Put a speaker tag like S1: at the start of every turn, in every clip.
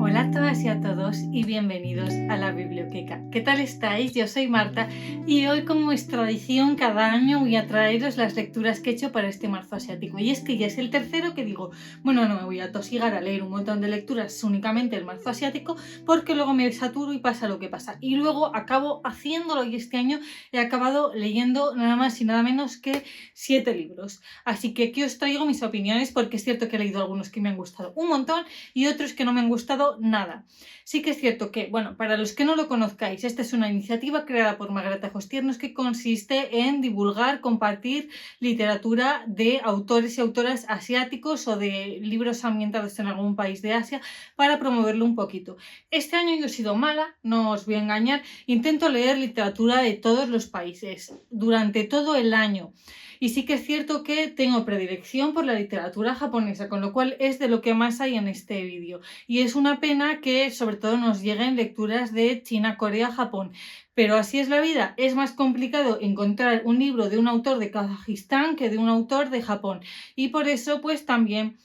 S1: Hola a todas y a todos y bienvenidos a la Biblioteca. ¿Qué tal estáis? Yo soy Marta y hoy, como es tradición, cada año voy a traeros las lecturas que he hecho para este marzo asiático. Y es que ya es el tercero que digo, bueno, no me voy a tosigar a leer un montón de lecturas únicamente el marzo asiático porque luego me saturo y pasa lo que pasa. Y luego acabo haciéndolo y este año he acabado leyendo nada más y nada menos que 7 libros. Así que aquí os traigo mis opiniones porque es cierto que he leído algunos que me han gustado un montón y otros que no me han gustado nada. Sí que es cierto que, bueno, para los que no lo conozcáis, esta es una iniciativa creada por Magratajos Tiernos que consiste en divulgar, compartir literatura de autores y autoras asiáticos o de libros ambientados en algún país de Asia para promoverlo un poquito. Este año yo he sido mala, no os voy a engañar, intento leer literatura de todos los países durante todo el año. Y sí que es cierto que tengo predilección por la literatura japonesa, con lo cual es de lo que más hay en este vídeo. Y es una pena que sobre todo nos lleguen lecturas de China, Corea, Japón. Pero así es la vida. Es más complicado encontrar un libro de un autor de Kazajistán que de un autor de Japón. Y por eso pues también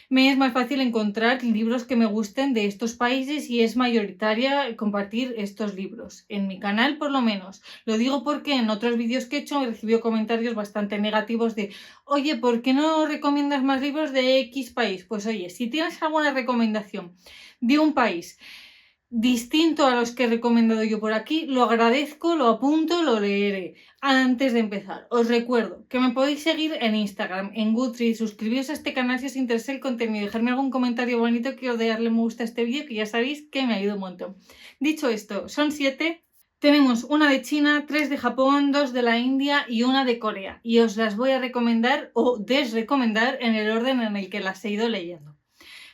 S1: me es más fácil encontrar libros que me gusten de estos países y es mayoritaria compartir estos libros. En mi canal, por lo menos. Lo digo porque en otros vídeos que he hecho he recibido comentarios bastante negativos de oye, ¿por qué no recomiendas más libros de X país? Pues oye, si tienes alguna recomendación de un país distinto a los que he recomendado yo por aquí, lo agradezco, lo apunto, lo leeré. Antes de empezar, os recuerdo que me podéis seguir en Instagram, en Goodreads, suscribiros a este canal si os interesa el contenido, dejarme algún comentario bonito, quiero darle me gusta a este vídeo, que ya sabéis que me ayuda un montón. Dicho esto, son 7. Tenemos una de China, 3 de Japón, 2 de la India y una de Corea. Y os las voy a recomendar o desrecomendar en el orden en el que las he ido leyendo.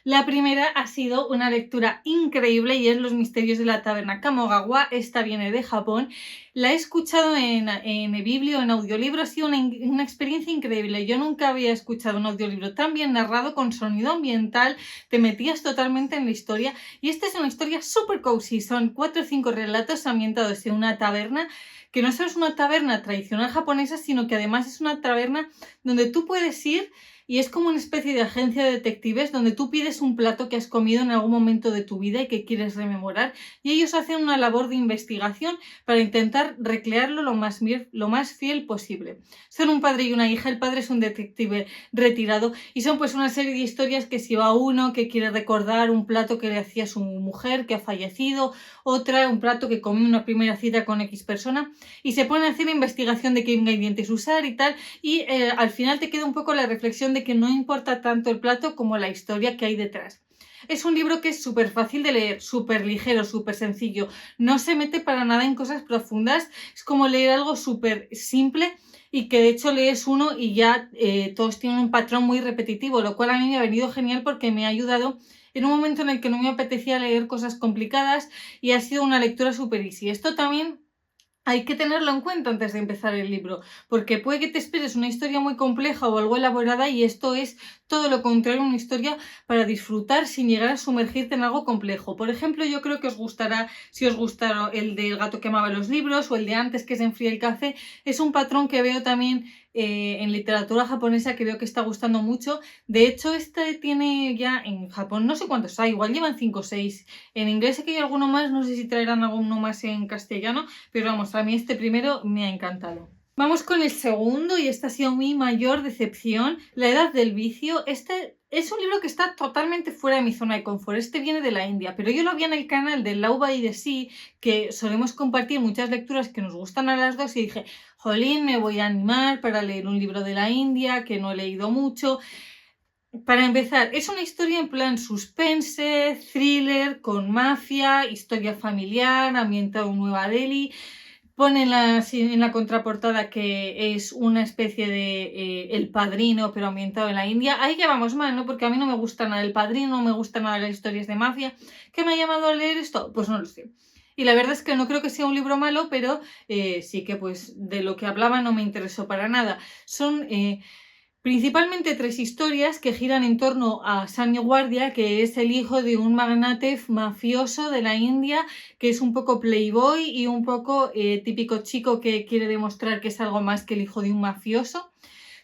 S1: La primera ha sido una lectura increíble y es Los misterios de la taberna Kamogawa. Esta viene de Japón. La he escuchado en Biblio, en audiolibro. Ha sido una experiencia increíble. Yo nunca había escuchado un audiolibro tan bien narrado, con sonido ambiental. Te metías totalmente en la historia. Y esta es una historia súper cozy. Son 4 o 5 relatos ambientados en una taberna, que no solo es una taberna tradicional japonesa, sino que además es una taberna donde tú puedes ir y es como una especie de agencia de detectives donde tú pides un plato que has comido en algún momento de tu vida y que quieres rememorar, y ellos hacen una labor de investigación para intentar recrearlo lo más fiel posible. Son un padre y una hija. El padre es un detective retirado y son pues una serie de historias que si va uno que quiere recordar un plato que le hacía su mujer que ha fallecido, otra un plato que comió en una primera cita con X persona, y se ponen a hacer investigación de qué ingredientes usar y tal, y al final te queda un poco la reflexión de que no importa tanto el plato como la historia que hay detrás. Es un libro que es súper fácil de leer, súper ligero, súper sencillo. No se mete para nada en cosas profundas. Es como leer algo súper simple y que de hecho lees uno y ya todos tienen un patrón muy repetitivo, lo cual a mí me ha venido genial porque me ha ayudado en un momento en el que no me apetecía leer cosas complicadas y ha sido una lectura súper easy. Esto también hay que tenerlo en cuenta antes de empezar el libro, porque puede que te esperes una historia muy compleja o algo elaborada y esto es todo lo contrario, una historia para disfrutar sin llegar a sumergirte en algo complejo. Por ejemplo, yo creo que os gustará, si os gusta el del gato que amaba los libros o el de Antes que se enfría el café. Es un patrón que veo también en literatura japonesa, que veo que está gustando mucho. De hecho, este tiene ya en Japón, no sé cuántos hay, igual llevan 5 o 6. En inglés sé que hay alguno más, no sé si traerán alguno más en castellano, pero vamos, a mí este primero me ha encantado. Vamos con el segundo, y esta ha sido mi mayor decepción, La edad del vicio. Este es un libro que está totalmente fuera de mi zona de confort. Este viene de la India, pero yo lo vi en el canal de Lauba y de Sí, que solemos compartir muchas lecturas que nos gustan a las dos, y dije, jolín, me voy a animar para leer un libro de la India, que no he leído mucho. Para empezar, es una historia en plan suspense, thriller, con mafia, historia familiar, ambientado en Nueva Delhi. Pone en la contraportada que es una especie de El Padrino, pero ambientado en la India. Ahí ya vamos mal, ¿no? Porque a mí no me gusta nada El Padrino, no me gustan nada las historias de mafia. ¿Qué me ha llamado a leer esto? Pues no lo sé. Y la verdad es que no creo que sea un libro malo, pero sí que pues de lo que hablaba no me interesó para nada. Son principalmente 3 historias que giran en torno a Sunny Guardia, que es el hijo de un magnate mafioso de la India, que es un poco playboy y un poco típico chico que quiere demostrar que es algo más que el hijo de un mafioso.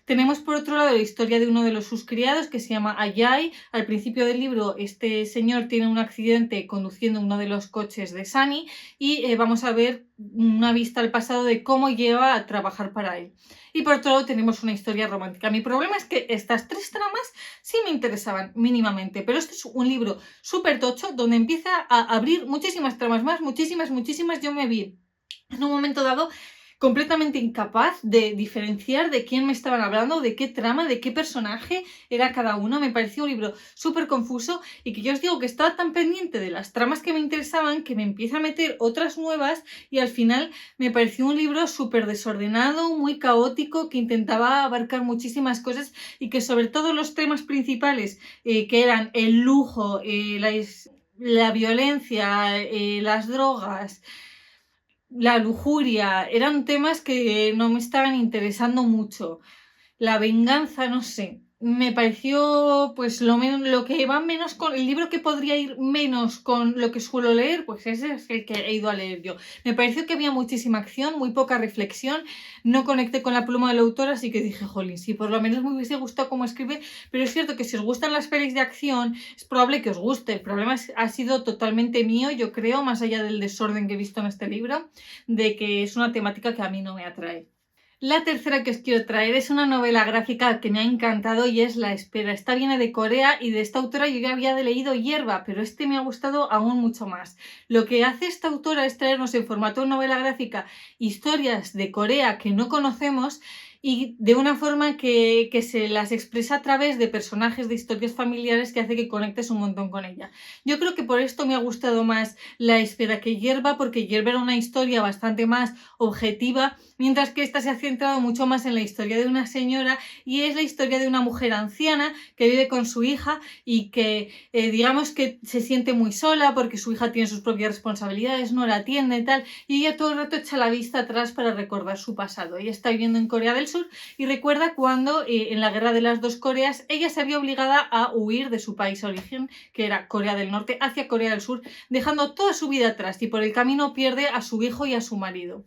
S1: Tenemos por otro lado la historia de uno de sus criados que se llama Ajay. Al principio del libro este señor tiene un accidente conduciendo uno de los coches de Sunny y vamos a ver una vista al pasado de cómo lleva a trabajar para él. Y por otro lado tenemos una historia romántica. Mi problema es que estas tres tramas sí me interesaban mínimamente, pero este es un libro súper tocho donde empieza a abrir muchísimas tramas más, muchísimas. Yo me vi en un momento dado completamente incapaz de diferenciar de quién me estaban hablando, de qué trama, de qué personaje era cada uno. Me pareció un libro súper confuso y que yo os digo que estaba tan pendiente de las tramas que me interesaban que me empieza a meter otras nuevas y al final me pareció un libro súper desordenado, muy caótico, que intentaba abarcar muchísimas cosas y que sobre todo los temas principales que eran el lujo, la violencia, las drogas, la lujuria, eran temas que no me estaban interesando mucho. La venganza, no sé, me pareció pues lo que va menos con el libro que podría ir menos con lo que suelo leer, pues ese es el que he ido a leer yo. Me pareció que había muchísima acción, muy poca reflexión, no conecté con la pluma del autor, así que dije, jolín, sí, por lo menos me hubiese gustado cómo escribe, pero es cierto que si os gustan las pelis de acción, es probable que os guste. El problema ha sido totalmente mío, yo creo, más allá del desorden que he visto en este libro, de que es una temática que a mí no me atrae. La tercera que os quiero traer es una novela gráfica que me ha encantado y es La Espera. Esta viene de Corea y de esta autora yo ya había leído Hierba, pero este me ha gustado aún mucho más. Lo que hace esta autora es traernos en formato de novela gráfica historias de Corea que no conocemos y de una forma que se las expresa a través de personajes de historias familiares que hace que conectes un montón con ella. Yo creo que por esto me ha gustado más La Espera que Hierba, porque Hierba era una historia bastante más objetiva, mientras que esta se ha centrado mucho más en la historia de una señora y es la historia de una mujer anciana que vive con su hija y que digamos que se siente muy sola porque su hija tiene sus propias responsabilidades, no la atiende y tal, y ella todo el rato echa la vista atrás para recordar su pasado. Ella está viviendo en Corea del Sur y recuerda cuando en la guerra de las dos Coreas ella se había obligada a huir de su país de origen, que era Corea del Norte, hacia Corea del Sur, dejando toda su vida atrás y por el camino pierde a su hijo y a su marido.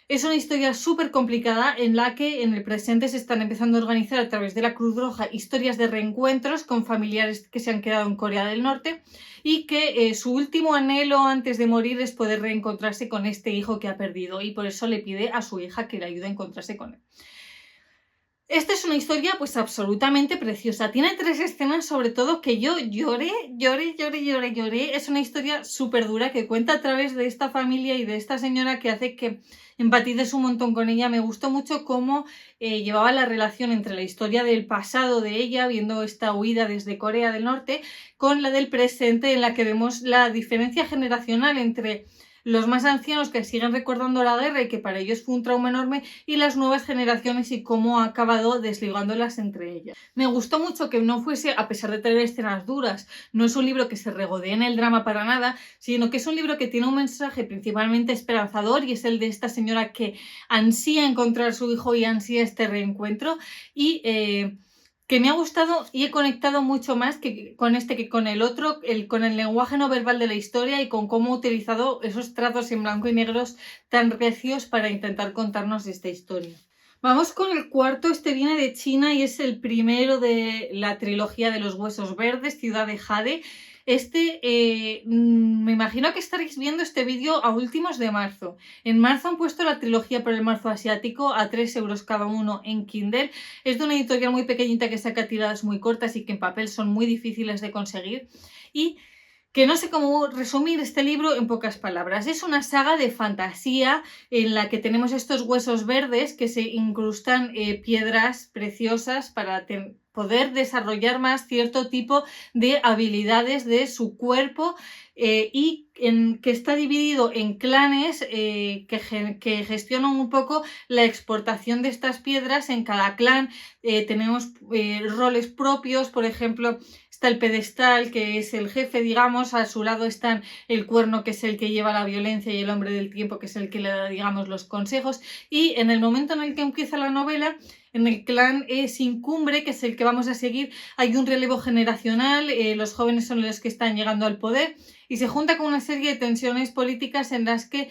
S1: Es una historia súper complicada en la que en el presente se están empezando a organizar a través de la Cruz Roja historias de reencuentros con familiares que se han quedado en Corea del Norte y que su último anhelo antes de morir es poder reencontrarse con este hijo que ha perdido y por eso le pide a su hija que le ayude a encontrarse con él. Esta es una historia pues absolutamente preciosa. Tiene 3 escenas sobre todo que yo lloré. Es una historia súper dura que cuenta a través de esta familia y de esta señora que hace que empatices un montón con ella. Me gustó mucho cómo llevaba la relación entre la historia del pasado de ella, viendo esta huida desde Corea del Norte, con la del presente en la que vemos la diferencia generacional entre los más ancianos que siguen recordando la guerra y que para ellos fue un trauma enorme y las nuevas generaciones y cómo ha acabado desligándolas entre ellas. Me gustó mucho que no fuese, a pesar de tener escenas duras, no es un libro que se regodee en el drama para nada, sino que es un libro que tiene un mensaje principalmente esperanzador y es el de esta señora que ansía encontrar a su hijo y ansía este reencuentro y que me ha gustado y he conectado mucho más que con este que con el otro, con el lenguaje no verbal de la historia y con cómo ha utilizado esos trazos en blanco y negros tan recios para intentar contarnos esta historia. Vamos con el cuarto, este viene de China y es el primero de la trilogía de los huesos verdes, Ciudad de Jade. Me imagino que estaréis viendo este vídeo a últimos de marzo. En marzo han puesto la trilogía por el marzo asiático a 3 euros cada uno en Kindle. Es de una editorial muy pequeñita que saca tiradas muy cortas y que en papel son muy difíciles de conseguir. Y que no sé cómo resumir este libro en pocas palabras. Es una saga de fantasía en la que tenemos estos huesos verdes que se incrustan piedras preciosas para poder desarrollar más cierto tipo de habilidades de su cuerpo y que está dividido en clanes que gestionan un poco la exportación de estas piedras. En cada clan tenemos roles propios, por ejemplo, está el pedestal, que es el jefe, digamos, a su lado está el cuerno, que es el que lleva la violencia, y el hombre del tiempo, que es el que le da, digamos, los consejos. Y en el momento en el que empieza la novela, en el clan sin cumbre, que es el que vamos a seguir, hay un relevo generacional, los jóvenes son los que están llegando al poder y se junta con una serie de tensiones políticas en las que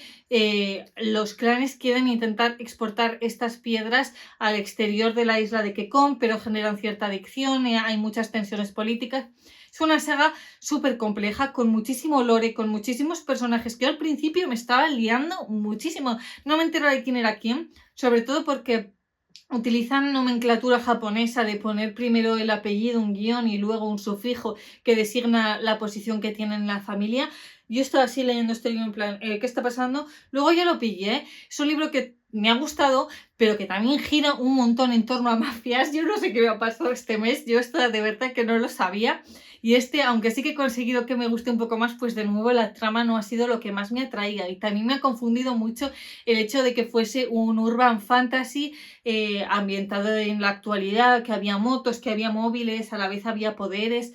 S1: los clanes quieren intentar exportar estas piedras al exterior de la isla de Kekon, pero generan cierta adicción, hay muchas tensiones políticas. Es una saga súper compleja, con muchísimo lore, con muchísimos personajes que yo al principio me estaba liando muchísimo. No me enteraba de quién era quién, sobre todo porque utilizan nomenclatura japonesa de poner primero el apellido, un guión y luego un sufijo que designa la posición que tiene en la familia. Yo estaba así leyendo este libro en plan, ¿qué está pasando? Luego ya lo pillé. Es un libro que me ha gustado, pero que también gira un montón en torno a mafias. Yo no sé qué me ha pasado este mes, yo esto de verdad que no lo sabía. Y aunque sí que he conseguido que me guste un poco más, pues de nuevo la trama no ha sido lo que más me atraía. Y también me ha confundido mucho el hecho de que fuese un urban fantasy ambientado en la actualidad, que había motos, que había móviles, a la vez había poderes.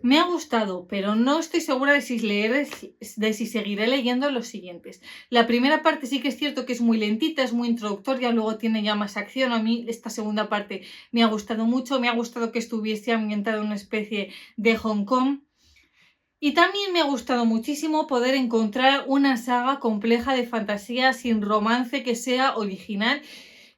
S1: Me ha gustado, pero no estoy segura de si seguiré leyendo los siguientes. La primera parte sí que es cierto que es muy lentita, es muy introductoria, luego tiene ya más acción. A mí esta segunda parte me ha gustado mucho, me ha gustado que estuviese ambientada en una especie de Hong Kong. Y también me ha gustado muchísimo poder encontrar una saga compleja de fantasía sin romance que sea original.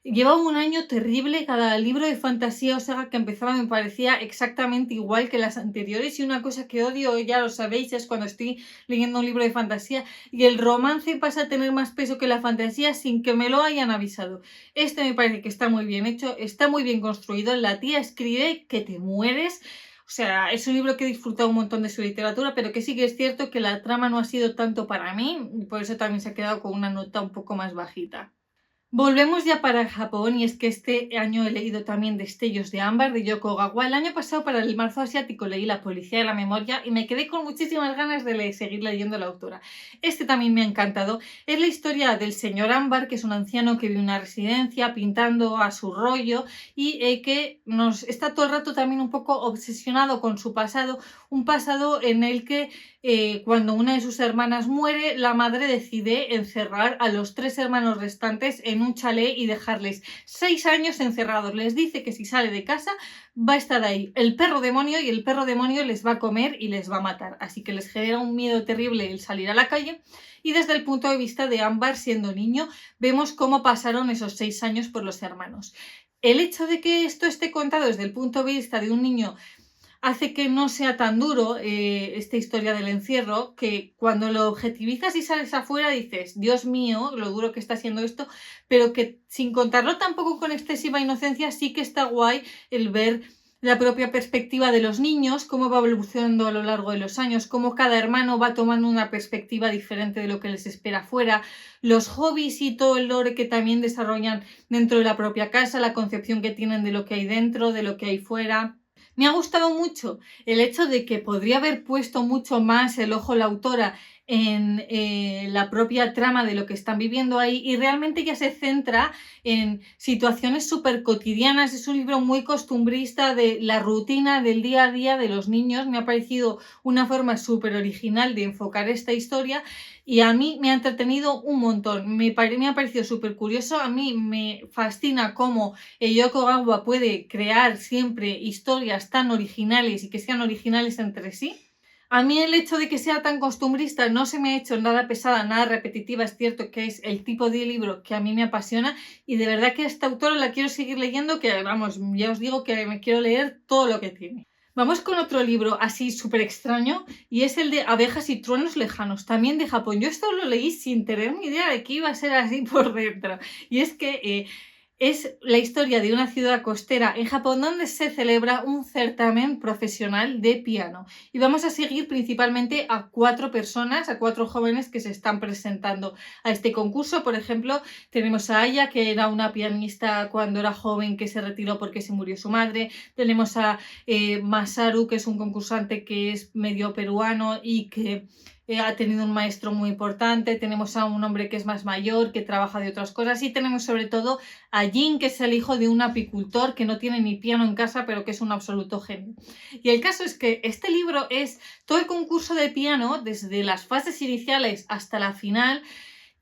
S1: Llevaba un año terrible, cada libro de fantasía o saga que empezaba me parecía exactamente igual que las anteriores y una cosa que odio, ya lo sabéis, es cuando estoy leyendo un libro de fantasía y el romance pasa a tener más peso que la fantasía sin que me lo hayan avisado. Este me parece que está muy bien hecho, está muy bien construido, la tía escribe que te mueres. O sea, es un libro que he disfrutado un montón de su literatura, pero que sí que es cierto que la trama no ha sido tanto para mí y por eso también se ha quedado con una nota un poco más bajita. Volvemos ya para Japón y es que este año he leído también Destellos de Ámbar de Yoko Ogawa. El año pasado para el marzo asiático leí La Policía de la Memoria y me quedé con muchísimas ganas de seguir leyendo a la autora. Este también me ha encantado. Es la historia del señor Ámbar, que es un anciano que vive en una residencia pintando a su rollo y que nos está todo el rato también un poco obsesionado con su pasado, un pasado en el que cuando una de sus hermanas muere, la madre decide encerrar a los 3 hermanos restantes en un chalet y dejarles 6 años encerrados. Les dice que si sale de casa va a estar ahí el perro demonio y el perro demonio les va a comer y les va a matar. Así que les genera un miedo terrible el salir a la calle. Y desde el punto de vista de Ámbar siendo niño, vemos cómo pasaron esos 6 años por los hermanos. El hecho de que esto esté contado desde el punto de vista de un niño hace que no sea tan duro esta historia del encierro, que cuando lo objetivizas y sales afuera dices, Dios mío, lo duro que está siendo esto, pero que sin contarlo tampoco con excesiva inocencia, sí que está guay el ver la propia perspectiva de los niños, cómo va evolucionando a lo largo de los años, cómo cada hermano va tomando una perspectiva diferente de lo que les espera afuera, los hobbies y todo el lore que también desarrollan dentro de la propia casa, la concepción que tienen de lo que hay dentro, de lo que hay fuera. Me ha gustado mucho el hecho de que podría haber puesto mucho más el ojo la autora en la propia trama de lo que están viviendo ahí y realmente ya se centra en situaciones súper cotidianas. Es un libro muy costumbrista de la rutina del día a día de los niños. Me ha parecido una forma súper original de enfocar esta historia y a mí me ha entretenido un montón. Me ha parecido súper curioso. A mí me fascina cómo Yoko Ogawa puede crear siempre historias tan originales y que sean originales entre sí. A mí el hecho de que sea tan costumbrista no se me ha hecho nada pesada, nada repetitiva. Es cierto que es el tipo de libro que a mí me apasiona y de verdad que a esta autora la quiero seguir leyendo, que vamos, ya os digo que me quiero leer todo lo que tiene. Vamos con otro libro así súper extraño y es el de Abejas y truenos lejanos, también de Japón. Yo esto lo leí sin tener ni idea de que iba a ser así por dentro. Y es que es la historia de una ciudad costera en Japón donde se celebra un certamen profesional de piano. Y vamos a seguir principalmente a 4 personas, a 4 jóvenes que se están presentando a este concurso. Por ejemplo, tenemos a Aya, que era una pianista cuando era joven que se retiró porque se murió su madre. Tenemos a Masaru, que es un concursante que es medio peruano y que ha tenido un maestro muy importante. Tenemos a un hombre que es más mayor, que trabaja de otras cosas, y tenemos sobre todo a Jin, que es el hijo de un apicultor que no tiene ni piano en casa, pero que es un absoluto genio. Y el caso es que este libro es todo el concurso de piano, desde las fases iniciales hasta la final,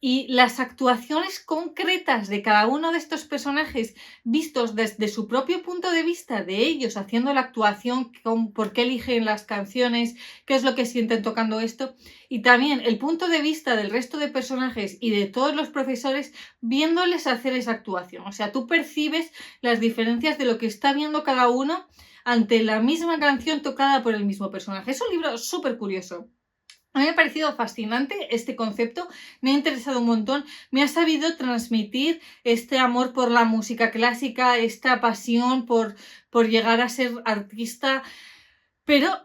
S1: Y las actuaciones concretas de cada uno de estos personajes vistos desde su propio punto de vista de ellos haciendo la actuación, por qué eligen las canciones, qué es lo que sienten tocando esto, y también el punto de vista del resto de personajes y de todos los profesores viéndoles hacer esa actuación. O sea, tú percibes las diferencias de lo que está viendo cada uno ante la misma canción tocada por el mismo personaje. Es un libro súper curioso. A mí me ha parecido fascinante este concepto, me ha interesado un montón, me ha sabido transmitir este amor por la música clásica, esta pasión por llegar a ser artista, pero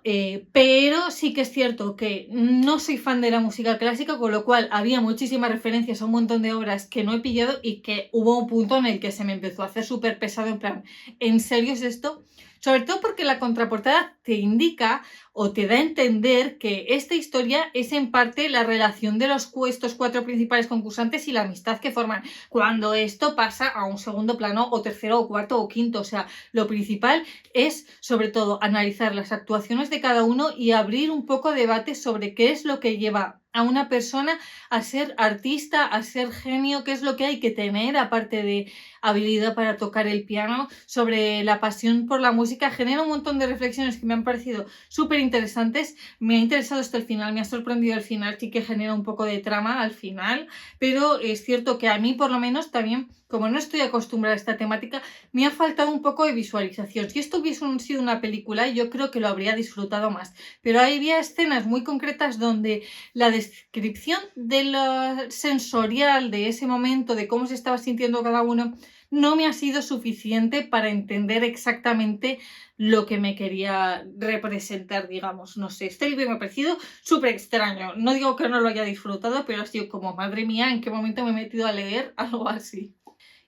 S1: sí que es cierto que no soy fan de la música clásica, con lo cual había muchísimas referencias a un montón de obras que no he pillado y que hubo un punto en el que se me empezó a hacer súper pesado, en plan, ¿en serio es esto? Sobre todo porque la contraportada te indica o te da a entender que esta historia es en parte la relación de estos 4 principales concursantes y la amistad que forman, cuando esto pasa a un segundo plano o tercero o cuarto o quinto. O sea, lo principal es sobre todo analizar las actuaciones de cada uno y abrir un poco debate sobre qué es lo que lleva a una persona a ser artista, a ser genio, qué es lo que hay que tener aparte de habilidad para tocar el piano, sobre la pasión por la música. Genera un montón de reflexiones que me han parecido súper interesantes. Me ha interesado hasta el final, me ha sorprendido el final, sí que genera un poco de trama al final, pero es cierto que a mí por lo menos también, como no estoy acostumbrada a esta temática, me ha faltado un poco de visualización. Si esto hubiese sido una película, yo creo que lo habría disfrutado más, pero había escenas muy concretas donde la descripción de lo sensorial de ese momento, de cómo se estaba sintiendo cada uno, no me ha sido suficiente para entender exactamente lo que me quería representar, digamos. No sé, este libro me ha parecido súper extraño. No digo que no lo haya disfrutado, pero ha sido como, madre mía, ¿en qué momento me he metido a leer algo así?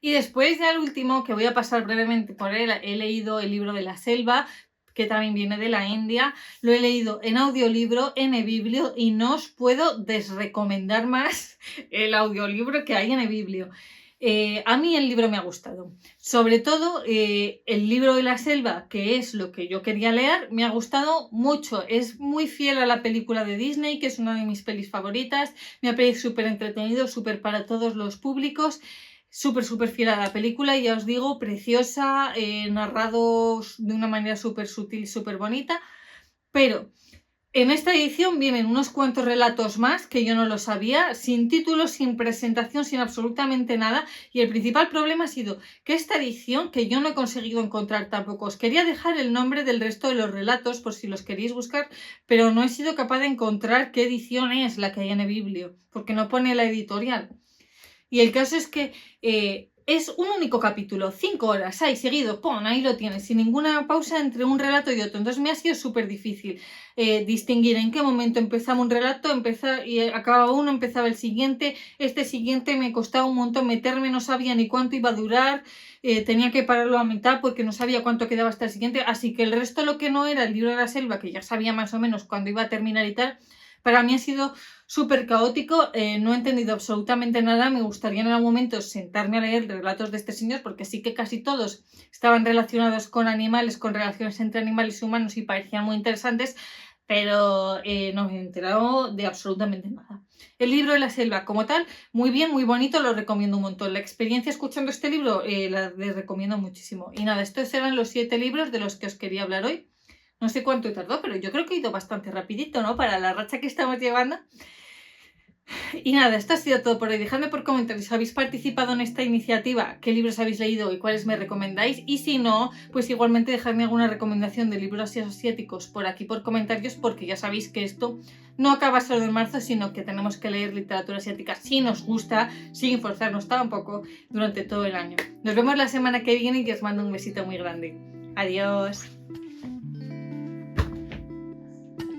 S1: Y después ya el último, que voy a pasar brevemente por él, he leído el libro de la selva, que también viene de la India. Lo he leído en audiolibro, en eBiblio, y no os puedo desrecomendar más el audiolibro que hay en eBiblio. A mí el libro me ha gustado. Sobre todo el libro de la selva, que es lo que yo quería leer, me ha gustado mucho. Es muy fiel a la película de Disney, que es una de mis pelis favoritas. Me ha parecido súper entretenido, súper para todos los públicos. Súper fiel a la película, y ya os digo, preciosa, narrado de una manera súper sutil, súper bonita. Pero en esta edición vienen unos cuantos relatos más que yo no lo sabía, sin título, sin presentación, sin absolutamente nada. Y el principal problema ha sido que esta edición, que yo no he conseguido encontrar tampoco, os quería dejar el nombre del resto de los relatos por si los queréis buscar, pero no he sido capaz de encontrar qué edición es la que hay en el biblio, porque no pone la editorial. Y el caso es que es un único capítulo, 5 horas, ahí seguido, ¡pum!, ahí lo tienes, sin ninguna pausa entre un relato y otro. Entonces me ha sido súper difícil distinguir en qué momento empezaba un relato, y acababa uno, empezaba el siguiente. Este siguiente me costaba un montón meterme, no sabía ni cuánto iba a durar, tenía que pararlo a mitad porque no sabía cuánto quedaba hasta el siguiente. Así que el resto, lo que no era el libro de la selva, que ya sabía más o menos cuándo iba a terminar y tal, para mí ha sido súper caótico, no he entendido absolutamente nada. Me gustaría en algún momento sentarme a leer relatos de este señor, porque sí que casi todos estaban relacionados con animales, con relaciones entre animales y humanos, y parecían muy interesantes, pero no me he enterado de absolutamente nada. El libro de la selva como tal, muy bien, muy bonito, lo recomiendo un montón. La experiencia escuchando este libro les recomiendo muchísimo. Y nada, estos eran los 7 libros de los que os quería hablar hoy. No sé cuánto tardó, pero yo creo que he ido bastante rapidito, ¿no?, para la racha que estamos llevando. Y nada, esto ha sido todo por hoy. Dejadme por comentarios si habéis participado en esta iniciativa, qué libros habéis leído y cuáles me recomendáis. Y si no, pues igualmente dejadme alguna recomendación de libros asiáticos por aquí por comentarios, porque ya sabéis que esto no acaba solo en marzo, sino que tenemos que leer literatura asiática si nos gusta, sin forzarnos tampoco, durante todo el año. Nos vemos la semana que viene y os mando un besito muy grande. Adiós.